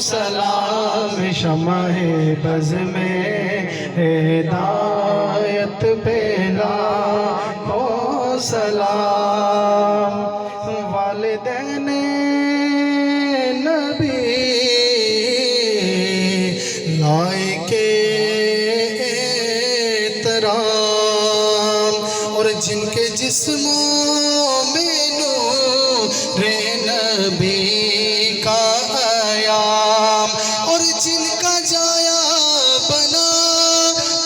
سلام شمع بز میں ہدایت پہ لاکھوں سلام والدین نبی لائق احترام اور جن کے جسموں میں نور نبی کا ایام اور جن کا جایا بنا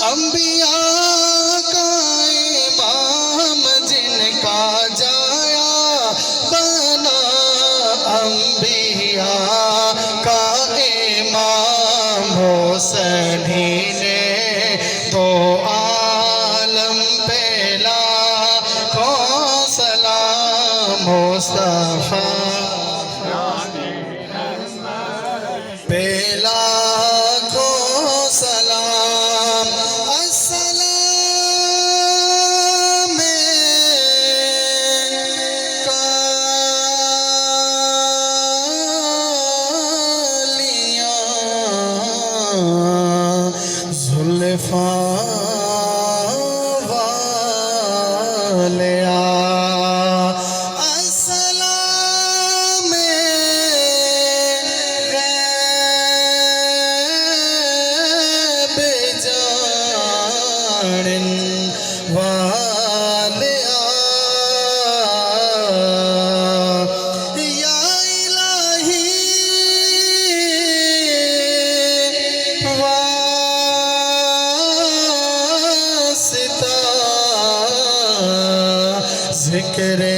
انبیاء کا امام جن کا جایا بنا انبیاء کا امام حسین ہی نے تو عالم پہ لاکھوں سلام مصطفیٰ پہ لاکھوں سلام السلام کالیاں زلفاں والیا ذکر